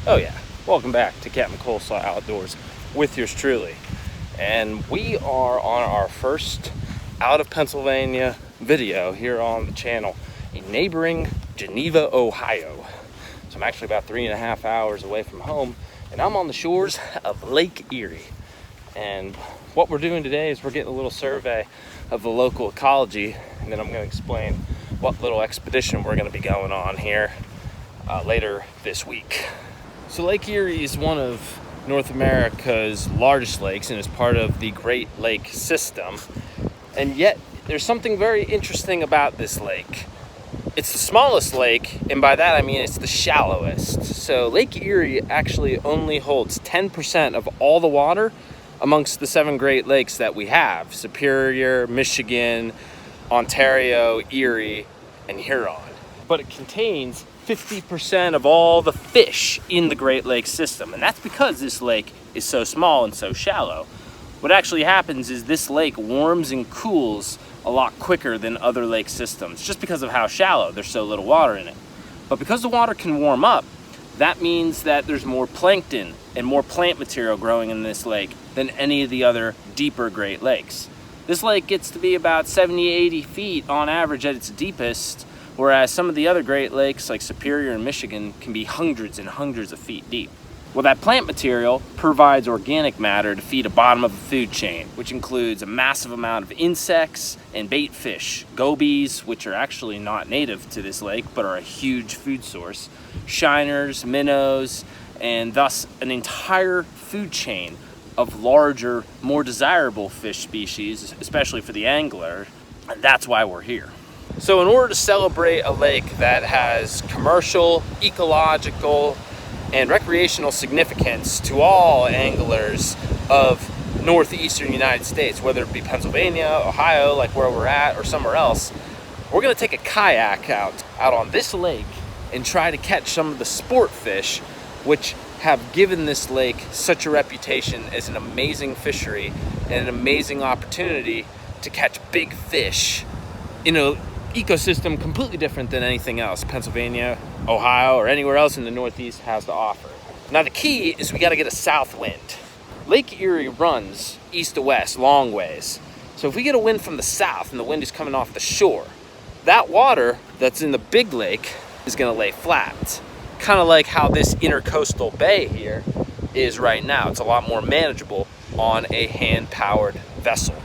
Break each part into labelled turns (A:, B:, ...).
A: Oh yeah, welcome back to Captain Coleslaw Outdoors with yours truly. And we are on our first out of Pennsylvania video here on the channel in neighboring Geneva, Ohio. So I'm actually about 3.5 hours away from home, and I'm on the shores of Lake Erie. And what we're doing today is we're getting a little survey of the local ecology, and then I'm going to explain what little expedition we're going to be going on here later this week. So Lake Erie is one of North America's largest lakes and is part of the Great Lake system. And yet there's something very interesting about this lake. It's the smallest lake, and by that I mean it's the shallowest. So Lake Erie actually only holds 10% of all the water amongst the 7 Great Lakes that we have: Superior, Michigan, Ontario, Erie, and Huron. But it contains 50% of all the fish in the Great Lakes system, and that's because this lake is so small and so shallow. What actually happens is this lake warms and cools a lot quicker than other lake systems, just because of how shallow. There's so little water in it. But because the water can warm up, that means that there's more plankton and more plant material growing in this lake than any of the other deeper Great Lakes. This lake gets to be about 70-80 feet on average at its deepest, whereas some of the other Great Lakes like Superior and Michigan can be hundreds and hundreds of feet deep. Well, that plant material provides organic matter to feed a bottom of a food chain, which includes a massive amount of insects and bait fish, gobies, which are actually not native to this lake but are a huge food source, shiners, minnows, and thus an entire food chain of larger, more desirable fish species, especially for the angler. And that's why we're here. So in order to celebrate a lake that has commercial, ecological, and recreational significance to all anglers of northeastern United States, whether it be Pennsylvania, Ohio, like where we're at, or somewhere else, we're gonna take a kayak out on this lake and try to catch some of the sport fish, which have given this lake such a reputation as an amazing fishery and an amazing opportunity to catch big fish in an ecosystem completely different than anything else Pennsylvania, Ohio, or anywhere else in the Northeast has to offer. Now the key is we gotta get a south wind. Lake Erie runs east to west long ways. So if we get a wind from the south and the wind is coming off the shore, that water that's in the big lake is gonna lay flat. Kind of like how this intercoastal bay here is right now. It's a lot more manageable on a hand-powered vessel.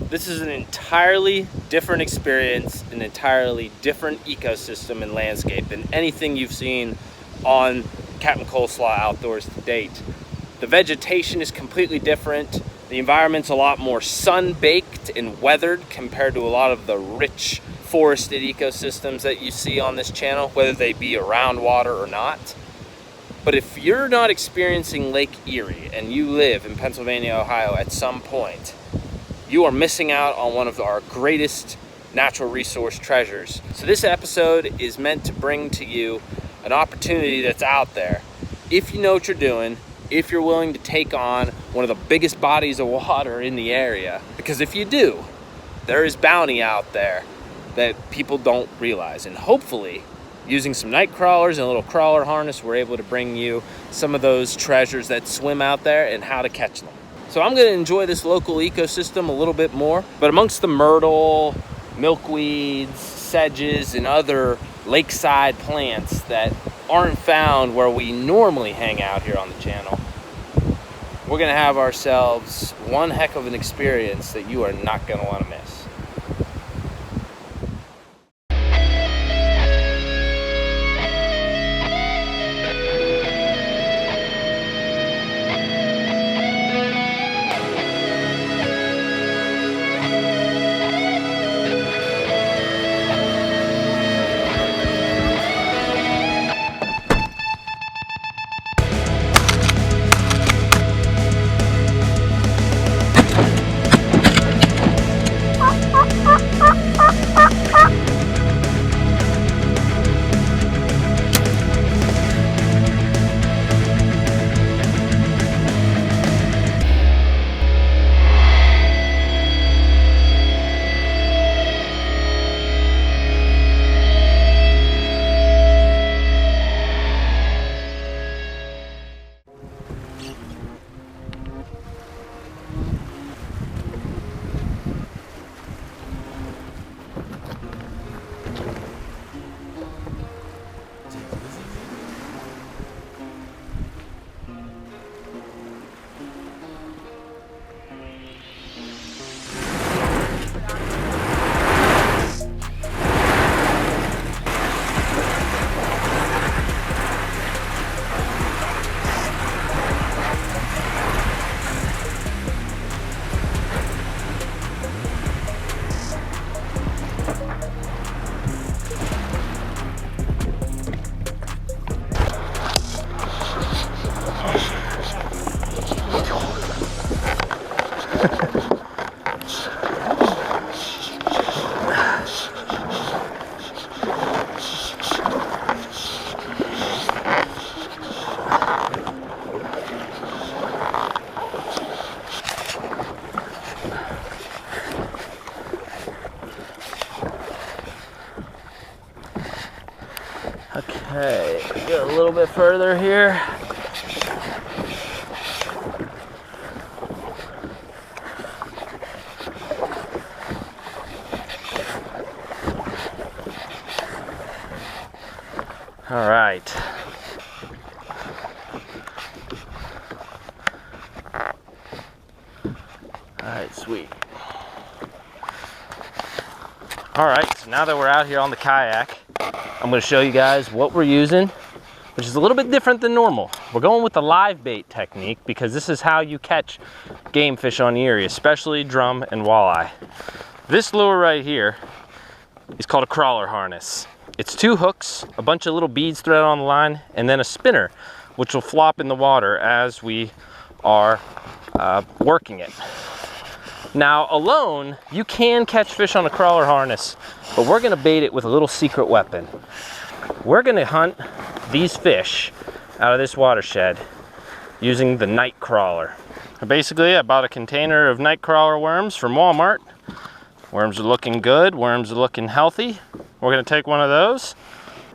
A: This is an entirely different experience, an entirely different ecosystem and landscape than anything you've seen on Captain Coleslaw Outdoors to date. The vegetation is completely different. The environment's a lot more sun-baked and weathered compared to a lot of the rich forested ecosystems that you see on this channel, whether they be around water or not. But if you're not experiencing Lake Erie and you live in Pennsylvania, Ohio at some point, you are missing out on one of our greatest natural resource treasures. So this episode is meant to bring to you an opportunity that's out there. If you know what you're doing, if you're willing to take on one of the biggest bodies of water in the area, because if you do, there is bounty out there that people don't realize. And hopefully, using some night crawlers and a little crawler harness, we're able to bring you some of those treasures that swim out there and how to catch them. So I'm gonna enjoy this local ecosystem a little bit more, but amongst the myrtle, milkweeds, sedges, and other lakeside plants that aren't found where we normally hang out here on the channel, we're gonna have ourselves one heck of an experience that you are not gonna wanna miss. Hey, get a little bit further here. All right. All right, sweet. All right, so now that we're out here on the kayak, I'm going to show you guys what we're using, which is a little bit different than normal. We're going with the live bait technique because this is how you catch game fish on Erie, especially drum and walleye. This lure right here is called a crawler harness. It's 2 hooks, a bunch of little beads threaded on the line, and then a spinner, which will flop in the water as we are working it. Now, alone, you can catch fish on a crawler harness, but we're gonna bait it with a little secret weapon. We're gonna hunt these fish out of this watershed using the night crawler. Basically, I bought a container of night crawler worms from Walmart. Worms are looking good, worms are looking healthy. We're gonna take one of those,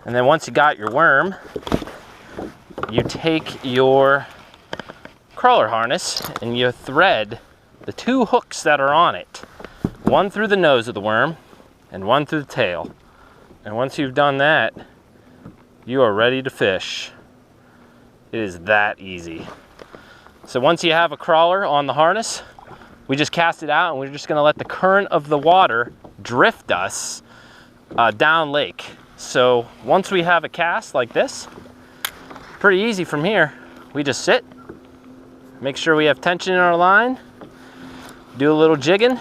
A: and then once you got your worm, you take your crawler harness and you thread the 2 hooks that are on it, one through the nose of the worm and one through the tail. And once you've done that, you are ready to fish. It is that easy. So once you have a crawler on the harness, we just cast it out and we're just gonna let the current of the water drift us down lake. So once we have a cast like this, pretty easy from here. We just sit, make sure we have tension in our line, do a little jigging,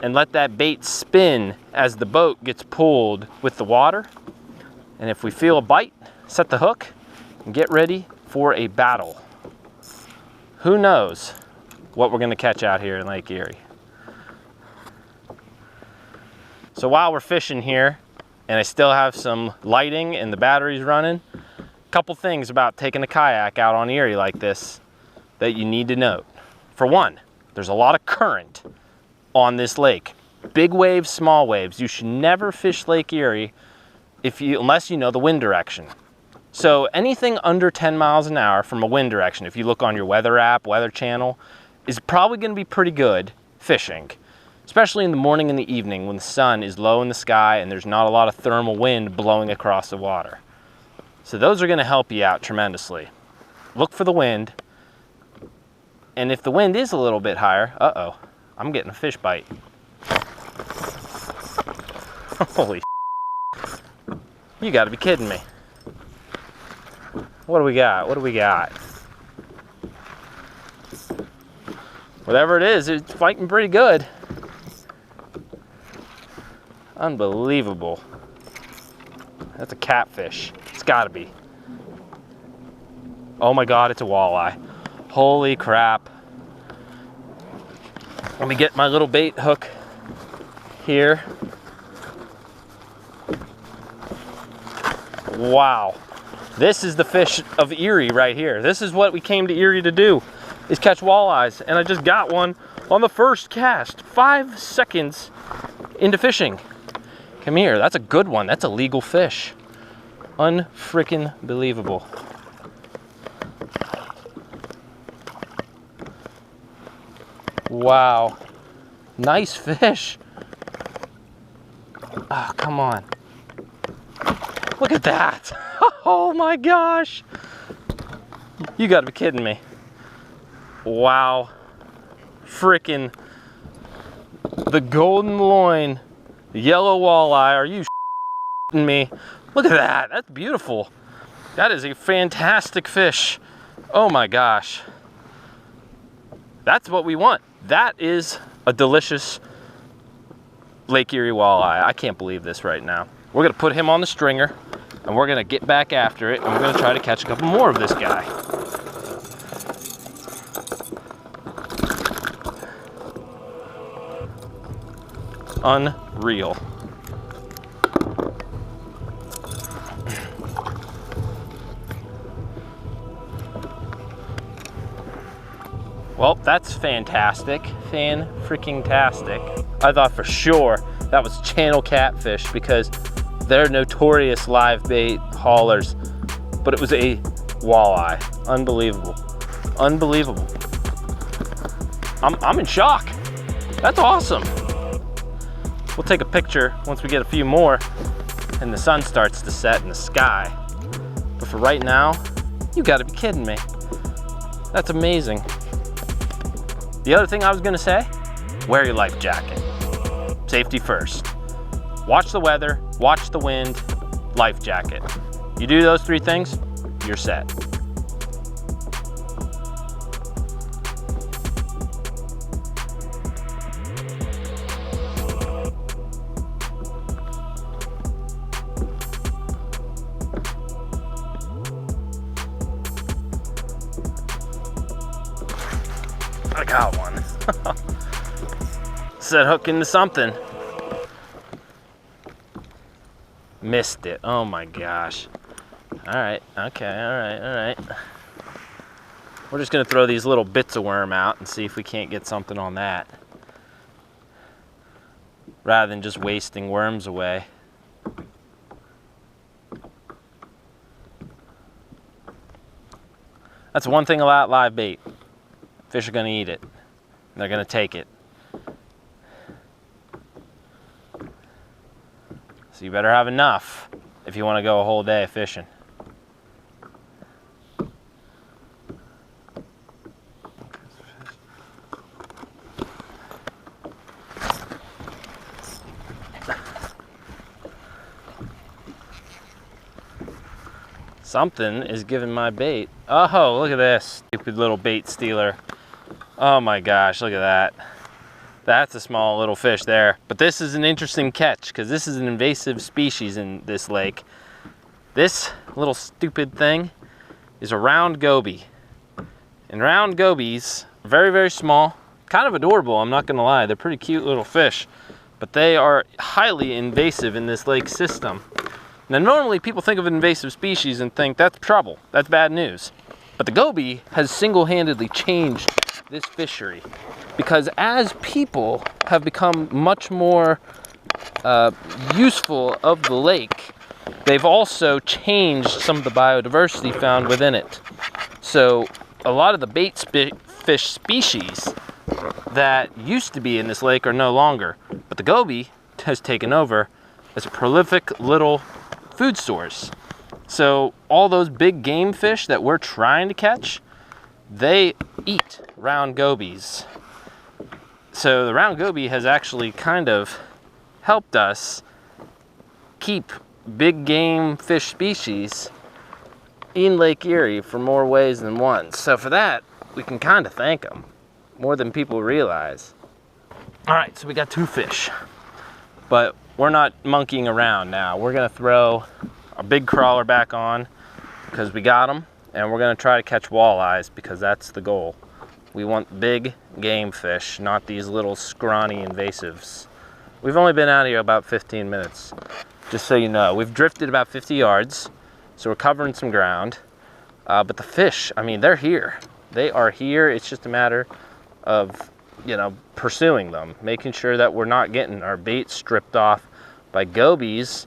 A: and let that bait spin as the boat gets pulled with the water. And if we feel a bite, set the hook and get ready for a battle. Who knows what we're gonna catch out here in Lake Erie. So while we're fishing here, and I still have some lighting and the battery's running, a couple things about taking a kayak out on Erie like this that you need to note. For one, there's a lot of current on this lake. Big waves, small waves. You should never fish Lake Erie unless you know the wind direction. So anything under 10 miles an hour from a wind direction, if you look on your weather app, Weather Channel, is probably gonna be pretty good fishing, especially in the morning and the evening when the sun is low in the sky and there's not a lot of thermal wind blowing across the water. So those are gonna help you out tremendously. Look for the wind. And if the wind is a little bit higher, uh-oh, I'm getting a fish bite. Holy you gotta be kidding me. What do we got? What do we got? Whatever it is, it's fighting pretty good. Unbelievable. That's a catfish. It's gotta be. Oh my God, it's a walleye. Holy crap. Let me get my little bait hook here. Wow. This is the fish of Erie right here. This is what we came to Erie to do, is catch walleyes. And I just got one on the first cast, 5 seconds into fishing. Come here, that's a good one. That's a legal fish. Unfreaking believable. Wow, nice fish. Oh, come on. Look at that. Oh my gosh. You gotta be kidding me. Wow. Frickin' the golden loin, yellow walleye. Are you shitting me? Look at that, that's beautiful. That is a fantastic fish. Oh my gosh. That's what we want. That is a delicious Lake Erie walleye. I can't believe this right now. We're gonna put him on the stringer and we're gonna get back after it and we're gonna try to catch a couple more of this guy. Unreal. Well, that's fantastic. Fan-freaking-tastic. I thought for sure that was channel catfish because They're notorious live bait haulers, but it was a walleye. Unbelievable, unbelievable. I'm in shock. That's awesome. We'll take a picture once we get a few more and the sun starts to set in the sky. But for right now, you gotta be kidding me. That's amazing. The other thing I was gonna say, wear your life jacket. Safety first. Watch the weather, watch the wind, life jacket. You do those three things, you're set. I got one. Set hook into something. Missed it. Oh my gosh. All right. Okay. All right. We're just gonna throw these little bits of worm out and see if we can't get something on that, rather than just wasting worms away. That's one thing about live bait. Fish are gonna eat it. They're gonna take it. So you better have enough if you wanna go a whole day fishing. Something is giving my bait. Oh, look at this stupid little bait stealer. Oh my gosh, look at that. That's a small little fish there. But this is an interesting catch because this is an invasive species in this lake. This little stupid thing is a round goby. And round gobies are very, very small. Kind of adorable, I'm not gonna lie. They're pretty cute little fish. But they are highly invasive in this lake system. Now normally people think of an invasive species and think that's trouble, that's bad news. But the goby has single-handedly changed this fishery, because as people have become much more useful of the lake, they've also changed some of the biodiversity found within it. So a lot of the bait fish species that used to be in this lake are no longer, but the goby has taken over as a prolific little food source. So all those big game fish that we're trying to catch, they eat round gobies. So the round goby has actually kind of helped us keep big game fish species in Lake Erie for more ways than one. So for that, we can kind of thank them more than people realize. All right, so we got two fish, but we're not monkeying around now. We're gonna throw our big crawler back on because we got them, and we're gonna try to catch walleyes because that's the goal. We want big game fish, not these little scrawny invasives. We've only been out here about 15 minutes, just so you know. We've drifted about 50 yards, so we're covering some ground. But the fish, I mean, they're here. They are here. It's just a matter of, you know, pursuing them, making sure that we're not getting our bait stripped off by gobies.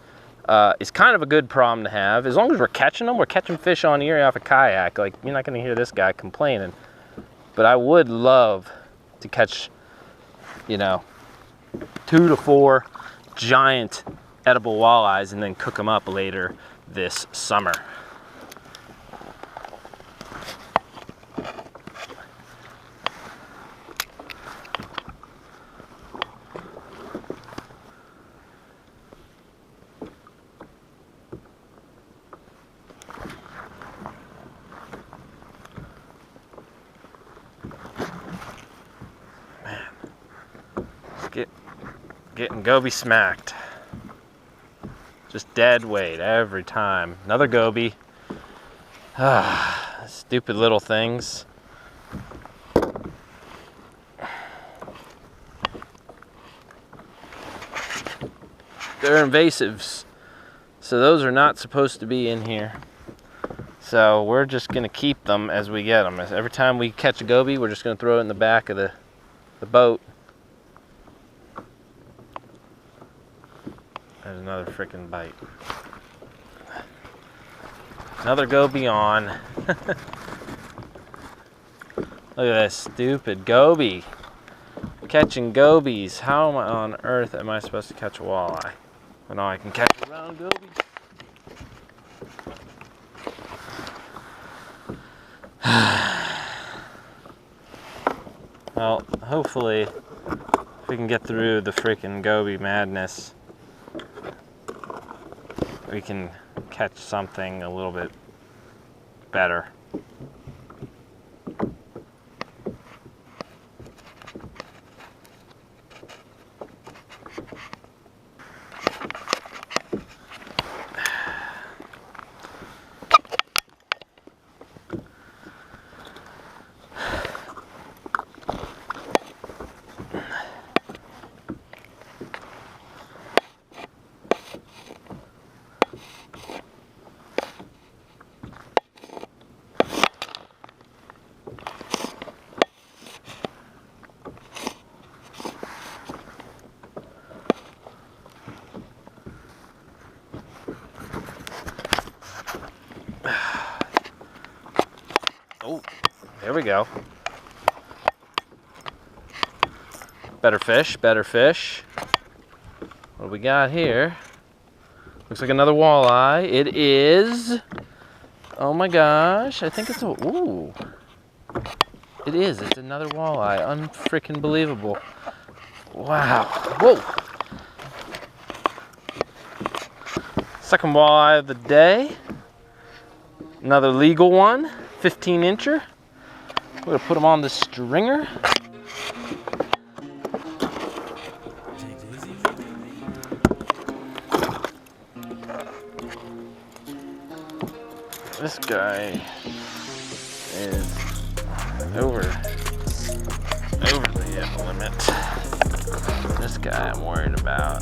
A: Is kind of a good problem to have. As long as we're catching them, we're catching fish on Erie off a kayak. Like, you're not gonna hear this guy complaining. But I would love to catch, you know, 2 to 4 giant edible walleyes and then cook them up later this summer. Getting goby smacked. Just dead weight every time. Another goby. Stupid little things. They're invasives, so those are not supposed to be in here. So we're just gonna keep them as we get them. Every time we catch a goby, we're just gonna throw it in the back of the boat. There's another freaking bite. Another goby on. Look at this stupid goby. Catching gobies. How on earth am I supposed to catch a walleye? Well, now I can catch a round goby. Well, hopefully, if we can get through the freaking goby madness, we can catch something a little bit better. Oh, there we go. Better fish, better fish. What do we got here? Looks like another walleye. It is, oh my gosh, I think it's a, ooh. It is, it's another walleye. Unfreaking believable. Wow, whoa. Second walleye of the day. Another legal one. 15-incher. We're gonna put them on the stringer. This guy is over the limit. This guy I'm worried about.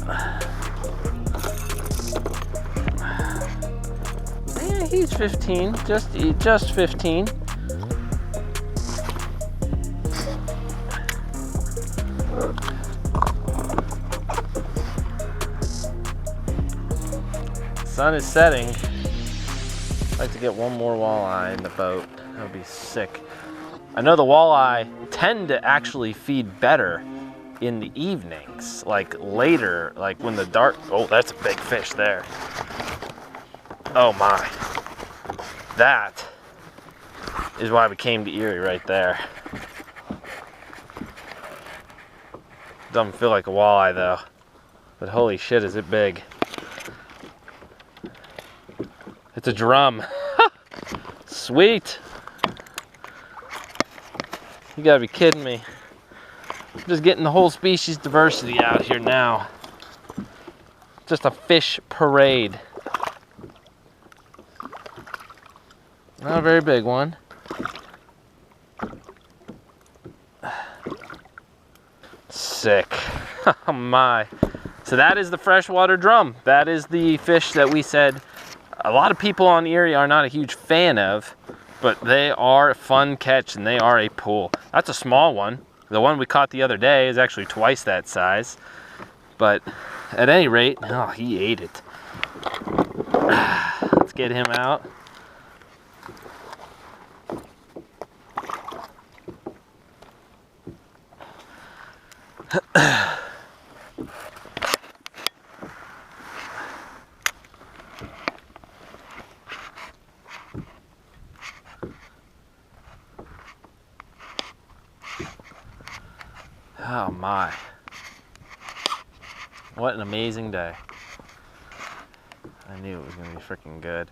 A: Yeah, he's 15, just 15. Sun is setting. I'd like to get one more walleye in the boat. That would be sick. I know the walleye tend to actually feed better in the evenings, like later, like when the dark, oh, that's a big fish there. Oh my. That is why we came to Erie right there. Doesn't feel like a walleye though, but holy shit is it big. It's a drum. Sweet. You gotta be kidding me. I'm just getting the whole species diversity out here now. Just a fish parade. Not a very big one. Sick. Oh my. So that is the freshwater drum. That is the fish that we said a lot of people on Erie are not a huge fan of, but they are a fun catch and they are a pull. That's a small one. The one we caught the other day is actually twice that size. But at any rate, oh, he ate it. Let's get him out. Oh my. What an amazing day. I knew it was going to be freaking good.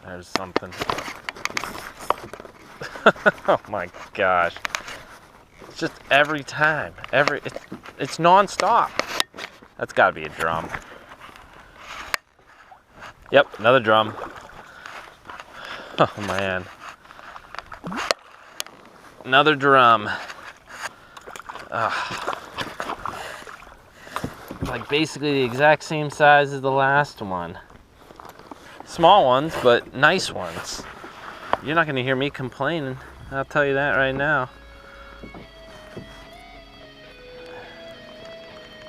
A: There's something. Oh my gosh. It's just every time. It's non-stop. That's gotta be a drum. Yep, another drum. Oh man. Another drum. like basically the exact same size as the last one. Small ones, but nice ones. You're not gonna hear me complaining, I'll tell you that right now.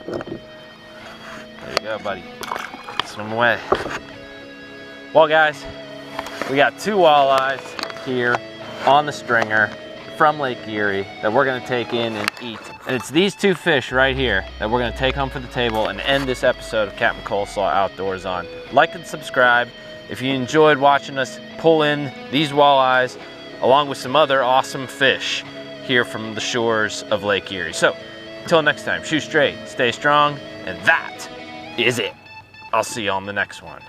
A: There you go, buddy. Swim away. Well, guys, we got 2 walleyes here on the stringer from Lake Erie that we're gonna take in and eat. And it's these 2 fish right here that we're gonna take home for the table and end this episode of Captain Coleslaw Outdoors on. Like and subscribe if you enjoyed watching us pull in these walleyes along with some other awesome fish here from the shores of Lake Erie. So, until next time, shoot straight, stay strong, and that is it. I'll see you on the next one.